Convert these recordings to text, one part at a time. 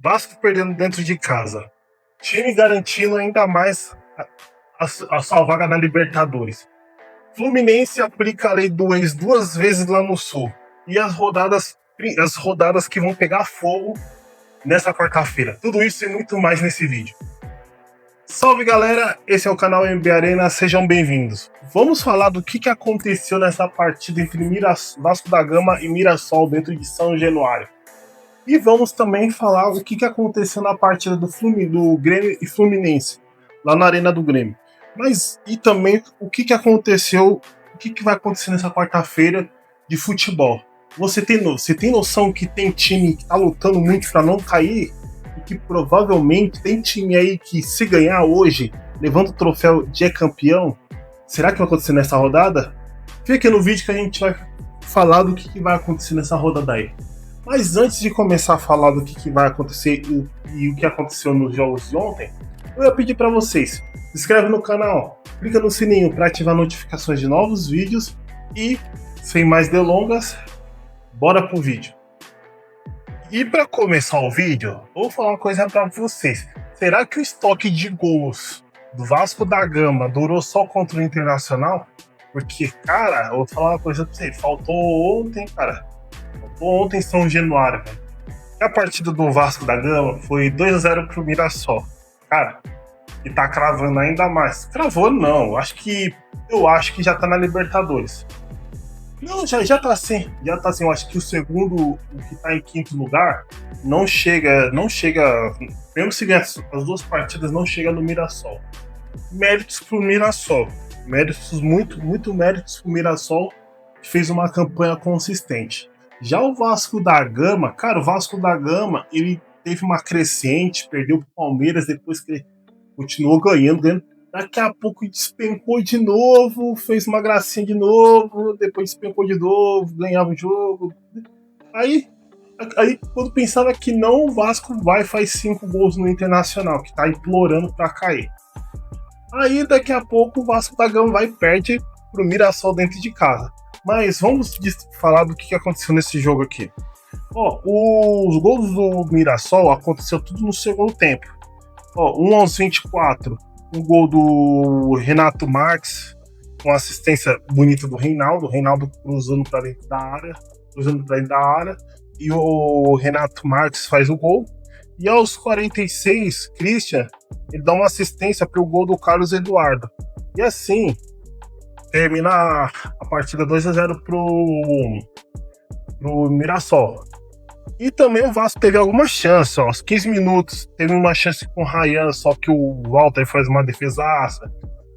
Vasco perdendo dentro de casa. Time garantindo ainda mais a sua vaga na Libertadores. Fluminense aplica a lei do ex 2 vezes lá no Sul. E as rodadas que vão pegar fogo nessa quarta-feira. Tudo isso e muito mais nesse vídeo. Salve galera, esse é o canal MB Arena, sejam bem-vindos. Vamos falar do que aconteceu nessa partida entre Vasco da Gama e Mirassol dentro de São Januário. E vamos também falar o que aconteceu na partida do Grêmio e Fluminense, lá na Arena do Grêmio. E também o que aconteceu, o que vai acontecer nessa quarta-feira de futebol. Você tem noção que tem time que tá lutando muito para não cair? E que provavelmente tem time aí que, se ganhar hoje, levanta o troféu de campeão? Será que vai acontecer nessa rodada? Fica aqui no vídeo que a gente vai falar do que vai acontecer nessa rodada aí. Mas antes de começar a falar do que vai acontecer e o que aconteceu nos jogos de ontem, eu ia pedir para vocês, se inscreve no canal, clica no sininho para ativar notificações de novos vídeos e, sem mais delongas, bora pro vídeo. E para começar o vídeo, vou falar uma coisa para vocês. Será que o estoque de gols do Vasco da Gama durou só contra o Internacional? Porque, cara, eu vou falar uma coisa pra você. Faltou ontem em São Januário, velho. A partida do Vasco da Gama foi 2-0 pro Mirassol. Cara, e tá cravando ainda mais. Cravou não, eu acho que já tá na Libertadores. Não, já tá assim. Eu acho que o segundo, o que tá em quinto lugar, não chega, mesmo se ganhar as duas partidas, não chega no Mirassol. Méritos pro Mirassol. Muito méritos pro Mirassol, que fez uma campanha consistente. Já o Vasco da Gama, cara, ele teve uma crescente, perdeu pro Palmeiras, depois que continuou ganhando. Daqui a pouco despencou de novo, fez uma gracinha de novo, depois despencou de novo, ganhava o jogo. Aí quando pensava que não, o Vasco vai e faz 5 gols no Internacional, que tá implorando pra cair. Aí daqui a pouco o Vasco da Gama vai e perde pro Mirassol dentro de casa. Mas vamos falar do que aconteceu nesse jogo aqui. Os gols do Mirassol aconteceu tudo no segundo tempo. 1 aos 24. Um gol do Renato Marques, com assistência bonita do Reinaldo cruzando para dentro da área, e o Renato Marques faz o gol. E aos 46, Christian, ele dá uma assistência para o gol do Carlos Eduardo. E assim, termina a partida 2-0 pro Mirassol. E também o Vasco teve alguma chance, aos 15 minutos, teve uma chance com o Ryan, só que o Walter faz uma defesaça.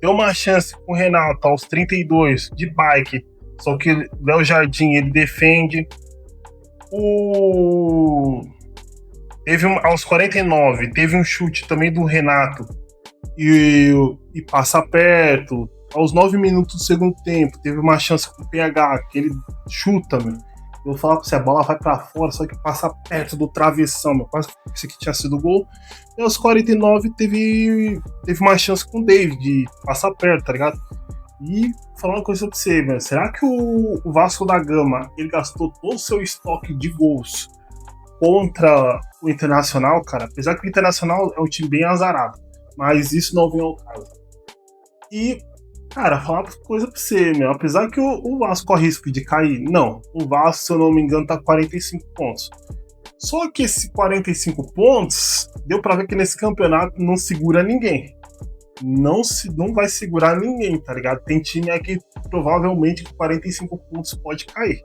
Deu uma chance com o Renato aos 32, de bike, só que o Léo Jardim, ele defende. Aos 49, teve um chute também do Renato e passa perto. Aos 9 minutos do segundo tempo, teve uma chance com o PH, que ele chuta, meu. Eu vou falar pra você, a bola vai pra fora, só que passa perto do travessão, meu. Quase que esse aqui tinha sido gol. E aos 49 teve uma chance com o David de passar perto, tá ligado? E falar uma coisa pra você, meu. Será que o Vasco da Gama, ele gastou todo o seu estoque de gols contra o Internacional, cara? Apesar que o Internacional é um time bem azarado, mas isso não vem ao caso. E, cara, falar uma coisa pra você, meu. Apesar que o Vasco corre risco de cair, não. O Vasco, se eu não me engano, tá 45 pontos. Só que esses 45 pontos, deu pra ver que nesse campeonato não segura ninguém. Não vai segurar ninguém, tá ligado? Tem time aqui, provavelmente, com 45 pontos pode cair.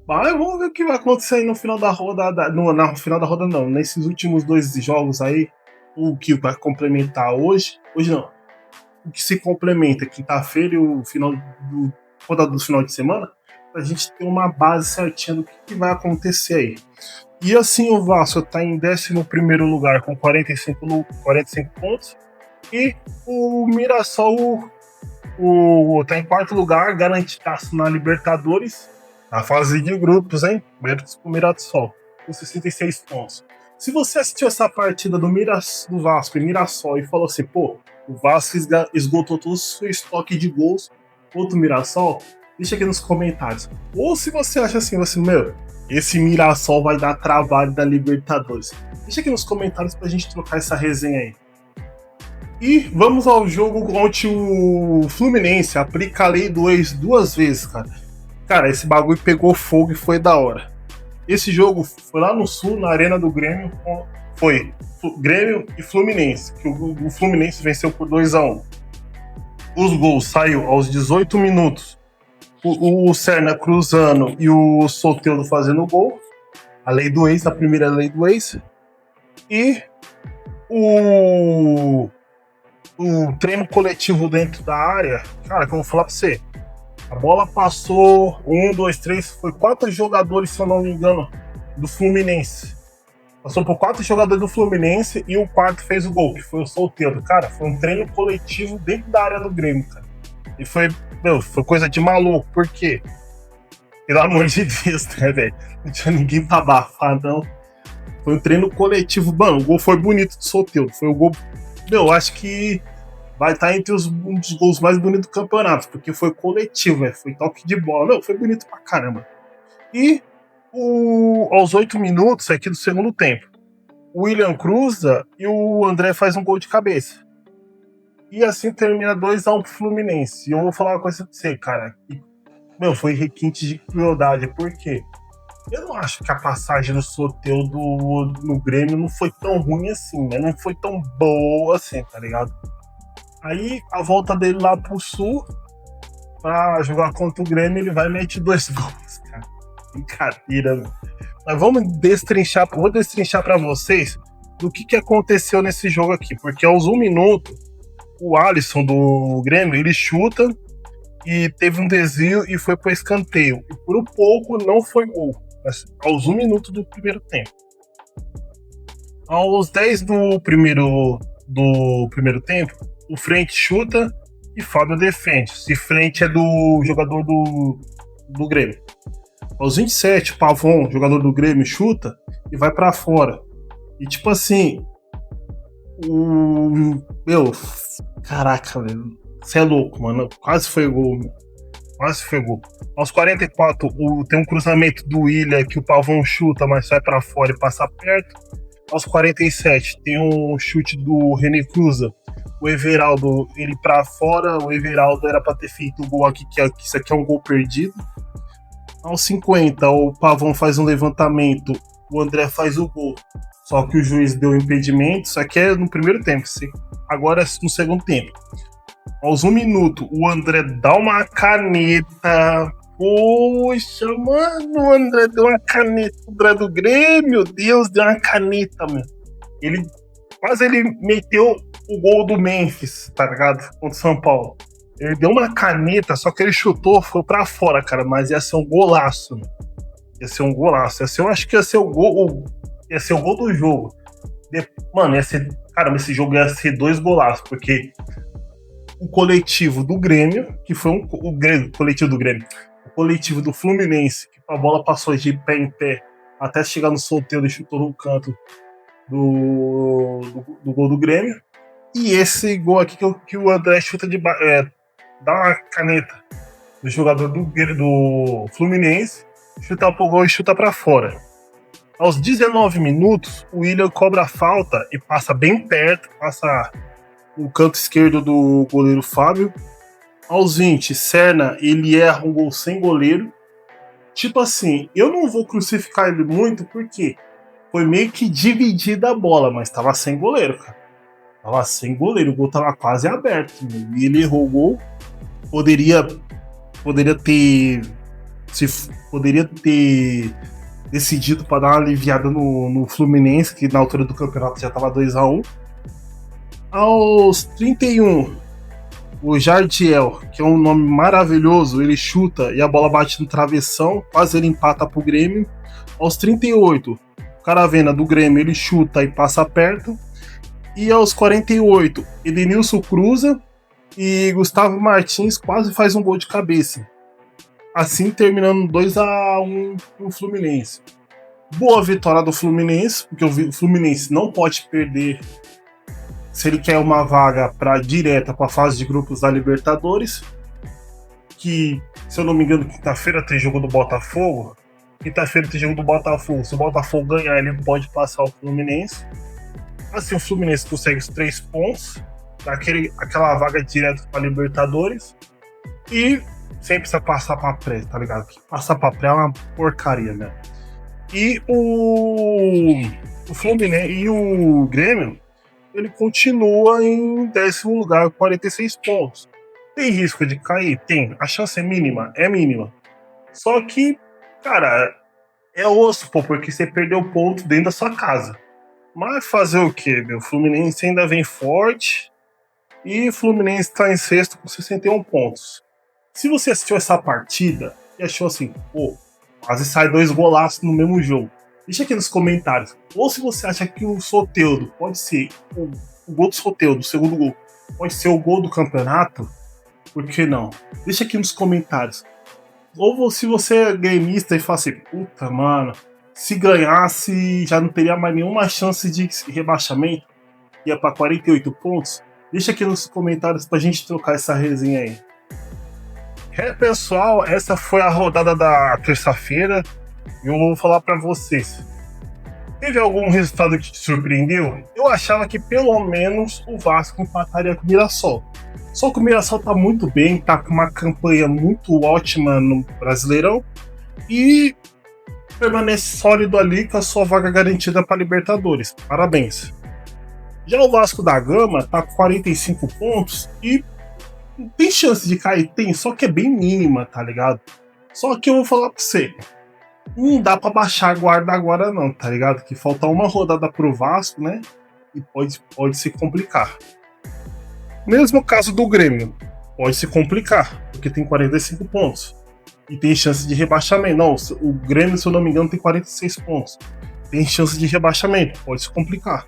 Mas vamos ver o que vai acontecer aí no final da rodada. No final da rodada não, nesses últimos 2 jogos aí. O que vai complementar hoje. Hoje não. O que se complementa quinta-feira e o final do final de semana, pra gente ter uma base certinha do que vai acontecer aí. E assim o Vasco tá em 11º lugar com 45 pontos, e o Mirassol tá em 4º lugar, garantidaço na Libertadores, na fase de grupos, hein? Méritos pro Mirassol, com 66 pontos. Se você assistiu essa partida do Vasco e Mirassol e falou assim, pô, o Vasco esgotou todo o seu estoque de gols contra o Mirassol, deixa aqui nos comentários. Ou se você acha assim, esse Mirassol vai dar trabalho da Libertadores. Deixa aqui nos comentários pra gente trocar essa resenha aí. E vamos ao jogo contra o Fluminense. Aplica a lei do ex 2 vezes, cara. Cara, esse bagulho pegou fogo e foi da hora. Esse jogo foi lá no Sul, na Arena do Grêmio. Foi Grêmio e Fluminense. Que o Fluminense venceu por 2-1. Os gols saiu aos 18 minutos. O Serna cruzando e o Soteldo fazendo o gol. A lei do ex, a primeira lei do ex. E o treino coletivo dentro da área, cara, que eu vou falar pra você. A bola passou 1, 2, 3, foi 4 jogadores, se eu não me engano, do Fluminense. Passou por 4 jogadores do Fluminense e o quarto fez o gol, que foi o Soteldo. Cara, foi um treino coletivo dentro da área do Grêmio, cara. E foi coisa de maluco, por quê? Pelo amor de Deus, né, velho? Não tinha ninguém pra abafar, não. Foi um treino coletivo. Mano, o gol foi bonito do Soteldo. Foi o gol. Eu acho que vai estar entre um dos gols mais bonitos do campeonato, porque foi coletivo, velho. Foi toque de bola. Não, foi bonito pra caramba. E aos 8 minutos aqui do segundo tempo, o William cruza e o André faz um gol de cabeça. E assim termina 2-1 pro Fluminense. E eu vou falar uma coisa pra você, cara. Foi requinte de crueldade. Por quê? Eu não acho que a passagem do Soteldo no Grêmio não foi tão ruim assim, né? Não foi tão boa assim, tá ligado? Aí, a volta dele lá pro Sul, pra jogar contra o Grêmio, ele vai e mete 2 gols, cara. Brincadeira, mano. Mas vou destrinchar pra vocês do que aconteceu nesse jogo aqui. Porque aos 1 minuto, o Alisson do Grêmio, ele chuta e teve um desvio e foi pro escanteio. E por um pouco não foi gol. Aos 1 minuto do primeiro tempo. Aos 10 do primeiro tempo, o Frente chuta e Fábio defende. Se Frente é do jogador do Grêmio. Aos 27, o Pavon, jogador do Grêmio, chuta e vai pra fora. E tipo assim, caraca, velho, você é louco, mano. Quase foi gol, meu. Quase foi gol. Aos 44, tem um cruzamento do Willian que o Pavão chuta, mas vai pra fora e passa perto. Aos 47, tem um chute do René Cruza. O Everaldo, ele pra fora. O Everaldo era pra ter feito o gol aqui, que isso aqui é um gol perdido. Aos 50, o Pavão faz um levantamento. O André faz o gol. Só que o juiz deu impedimento. Isso aqui é no primeiro tempo. Agora é no segundo tempo. Aos 1 minuto, o André dá uma caneta. Poxa, mano, o André deu uma caneta. O André do Grêmio, meu Deus, deu uma caneta, meu. Quase ele meteu o gol do Memphis, tá ligado? Contra o São Paulo. Ele deu uma caneta, só que ele chutou, foi pra fora, cara. Mas ia ser um golaço, meu. Ia ser um golaço. Acho que ia ser o gol. Ia ser o gol do jogo. Mano, ia ser. Caramba, esse jogo ia ser 2 golaços, porque o coletivo do Grêmio, que foi o coletivo do Grêmio, o coletivo do Fluminense, que a bola passou de pé em pé até chegar no Soteldo e chutou no canto do gol do Grêmio. E esse gol aqui que o André chuta dá uma caneta do jogador do Fluminense, chuta pro gol e chuta pra fora. Aos 19 minutos, o Willian cobra a falta e passa bem perto, passa o canto esquerdo do goleiro Fábio. Aos 20, Serna, ele erra um gol sem goleiro. Tipo assim, eu não vou crucificar ele muito, porque foi meio que dividida a bola, mas tava sem goleiro, cara. Tava sem goleiro, o gol tava quase aberto. E ele errou o gol. Poderia ter decidido para dar uma aliviada no Fluminense, que na altura do campeonato já tava 2-1. Aos 31, o Jardiel, que é um nome maravilhoso, ele chuta e a bola bate no travessão, quase ele empata pro Grêmio. Aos 38, o Caravena do Grêmio, ele chuta e passa perto. E aos 48, Edenilson cruza e Gustavo Martins quase faz um gol de cabeça. Assim terminando 2-1 pro Fluminense. Boa vitória do Fluminense, porque o Fluminense não pode perder se ele quer uma vaga direta para a fase de grupos da Libertadores, que, se eu não me engano, quinta-feira tem jogo do Botafogo. Quinta-feira tem jogo do Botafogo. Se o Botafogo ganhar, ele pode passar o Fluminense. Assim, o Fluminense consegue os 3 pontos, aquela vaga direta para Libertadores. E sem precisar passar pra pré, tá ligado? Passar pra pré é uma porcaria, né? E o Fluminense e o Grêmio, ele continua em 10º lugar, 46 pontos. Tem risco de cair? Tem. A chance é mínima? É mínima. Só que, cara, é osso, pô, porque você perdeu ponto dentro da sua casa. Mas fazer o quê, meu? O Fluminense ainda vem forte e o Fluminense tá em sexto com 61 pontos. Se você assistiu essa partida e achou assim, pô, quase sai 2 golaços no mesmo jogo, deixa aqui nos comentários. Ou se você acha que o Soteldo pode ser o gol do Soteldo, o segundo gol, pode ser o gol do campeonato, por que não? Deixa aqui nos comentários. Ou se você é gremista e fala assim, puta, mano, se ganhasse já não teria mais nenhuma chance de rebaixamento, ia pra 48 pontos, deixa aqui nos comentários pra gente trocar essa resenha aí. Pessoal, essa foi a rodada da terça-feira e eu vou falar pra vocês. Teve algum resultado que te surpreendeu? Eu achava que pelo menos o Vasco empataria com o Mirassol. Só que o Mirassol tá muito bem, tá com uma campanha muito ótima no Brasileirão e permanece sólido ali com a sua vaga garantida para Libertadores. Parabéns. Já o Vasco da Gama tá com 45 pontos e tem chance de cair? Tem, só que é bem mínima, tá ligado? Só que eu vou falar pra você, não dá pra baixar a guarda agora não, tá ligado? Que falta uma rodada pro Vasco, né? E pode se complicar. Mesmo caso do Grêmio, pode se complicar, porque tem 45 pontos. E tem chance de rebaixamento. Não, o Grêmio, se eu não me engano, tem 46 pontos. Tem chance de rebaixamento, pode se complicar.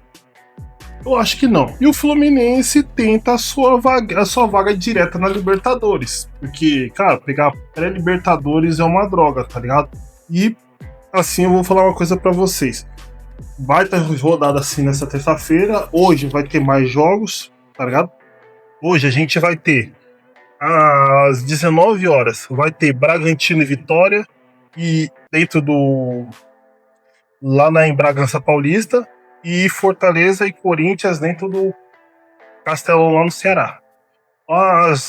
Eu acho que não. E o Fluminense tenta a sua vaga direta na Libertadores. Porque, cara, pegar pré-Libertadores é uma droga, tá ligado? E, assim, eu vou falar uma coisa pra vocês. Vai ter rodada assim nessa terça-feira. Hoje vai ter mais jogos, tá ligado? Hoje a gente vai ter, às 19 horas, vai ter Bragantino e Vitória. E dentro do... lá em Bragança Paulista. E Fortaleza e Corinthians dentro do Castelão lá no Ceará. Às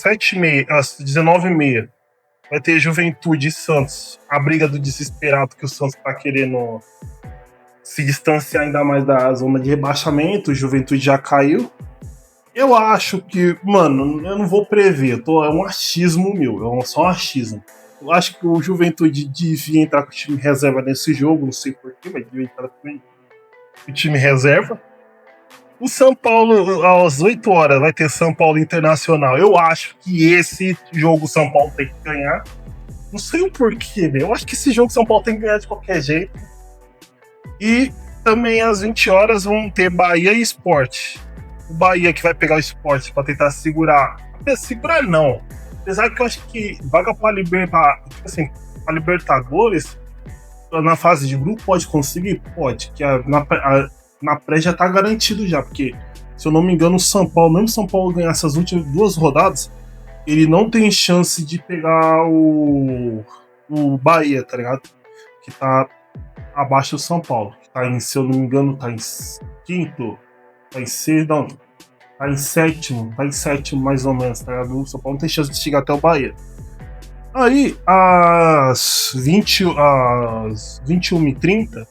7h30, às 19h30, vai ter Juventude e Santos. A briga do desesperado que o Santos tá querendo se distanciar ainda mais da zona de rebaixamento. O Juventude já caiu. Eu acho que, mano, eu não vou prever. É um achismo meu, é só um achismo. Eu acho que o Juventude devia entrar com o time reserva nesse jogo, não sei porquê, mas devia entrar com o time reserva. O São Paulo, às 8 horas, vai ter São Paulo Internacional. Eu acho que esse jogo o São Paulo tem que ganhar. Não sei o porquê, velho. Eu acho que esse jogo o São Paulo tem que ganhar de qualquer jeito. E também às 20 horas vão ter Bahia e Sport. O Bahia que vai pegar o Sport pra tentar segurar. Segurar não. Apesar que eu acho que vaga pra Libertadores, na fase de grupo, pode conseguir? Pode. Que na pré já tá garantido já, porque, se eu não me engano, o São Paulo, mesmo se o São Paulo ganhar essas últimas 2 rodadas, ele não tem chance de pegar o Bahia, tá ligado? Que tá abaixo do São Paulo. Que tá em, se eu não me engano, tá em quinto, tá em sexto, não, tá em sétimo mais ou menos, tá ligado? O São Paulo não tem chance de chegar até o Bahia. Aí, às 21h30,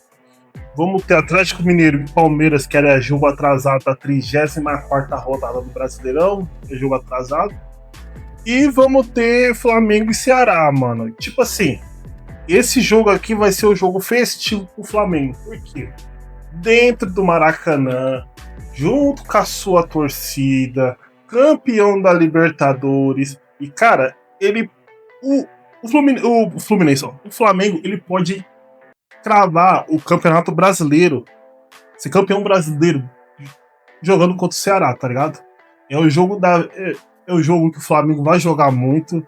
vamos ter Atlético Mineiro e Palmeiras, que era jogo atrasado da 34ª rodada do Brasileirão, é jogo atrasado. E vamos ter Flamengo e Ceará, mano. Tipo assim, esse jogo aqui vai ser o jogo festivo pro Flamengo. Por quê? Dentro do Maracanã, junto com a sua torcida, campeão da Libertadores. E, cara, o Flamengo, ele pode cravar o Campeonato Brasileiro, ser campeão brasileiro jogando contra o Ceará, tá ligado? É o jogo que o Flamengo vai jogar muito.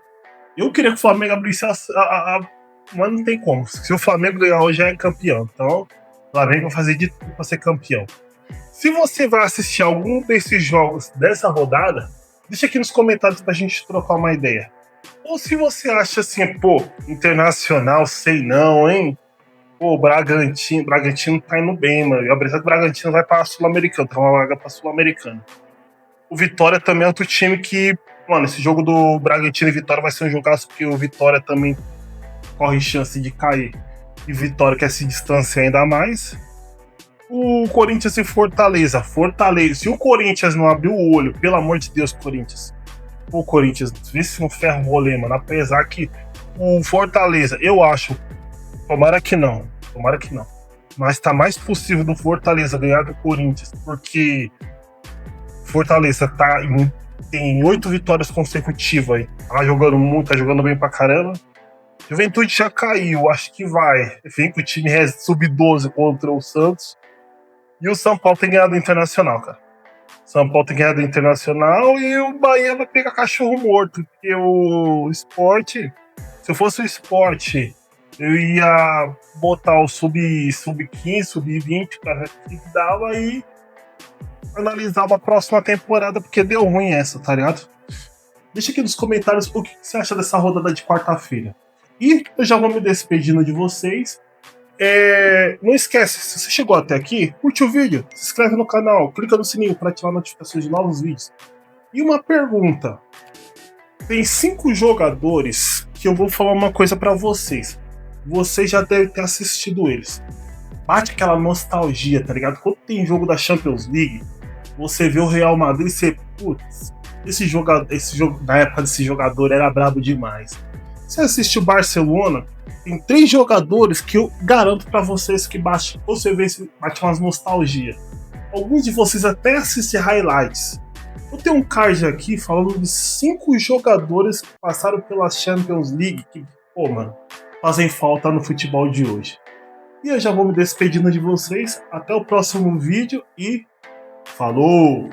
Eu queria que o Flamengo abrisse mas não tem como. Se o Flamengo ganhar hoje, já é campeão. Então, o Flamengo vai fazer de tudo pra ser campeão. Se você vai assistir algum desses jogos dessa rodada, deixa aqui nos comentários pra gente trocar uma ideia. Ou se você acha assim, pô, Internacional, sei não, hein? Pô, Bragantino tá indo bem, mano. Eu acredito que o Bragantino vai pra Sul-Americana, tá uma vaga pra Sul-Americana. O Vitória também é outro time que, mano, esse jogo do Bragantino e Vitória vai ser um jogaço, porque o Vitória também corre chance de cair. E Vitória quer se distanciar ainda mais. O Corinthians e Fortaleza. Fortaleza. Se o Corinthians não abrir o olho, pelo amor de Deus, Corinthians. O Corinthians, vê se não ferra o rolê, mano. Apesar que o Fortaleza, eu acho, tomara que não. Tomara que não. Mas tá mais possível do Fortaleza ganhar do Corinthians, porque Fortaleza tem 8 vitórias consecutivas aí. Tá jogando muito, tá jogando bem pra caramba. Juventude já caiu, acho que vai. Vem com o time sub-12 contra o Santos. E o São Paulo tem ganhado o Internacional, cara. São Paulo tem ganhado o Internacional e o Bahia vai pegar cachorro morto. Porque o esporte, se eu fosse o esporte, eu ia botar o sub-15, sub-20 para ver o que dava e analisar uma próxima temporada, porque deu ruim essa, tá ligado? Deixa aqui nos comentários o que você acha dessa rodada de quarta-feira. E eu já vou me despedindo de vocês. Não esquece, se você chegou até aqui, curte o vídeo, se inscreve no canal, clica no sininho para ativar notificações de novos vídeos. E uma pergunta: tem 5 jogadores que eu vou falar uma coisa para vocês. Vocês já devem ter assistido eles. Bate aquela nostalgia, tá ligado? Quando tem jogo da Champions League, você vê o Real Madrid e você, putz, esse jogo, na época desse jogador era brabo demais. Você assiste o Barcelona, tem 3 jogadores que eu garanto pra vocês que você vê, bate umas nostalgia. Alguns de vocês até assistem highlights. Eu tenho um card aqui falando de 5 jogadores que passaram pela Champions League que, pô, mano, fazem falta no futebol de hoje. E eu já vou me despedindo de vocês. Até o próximo vídeo e falou!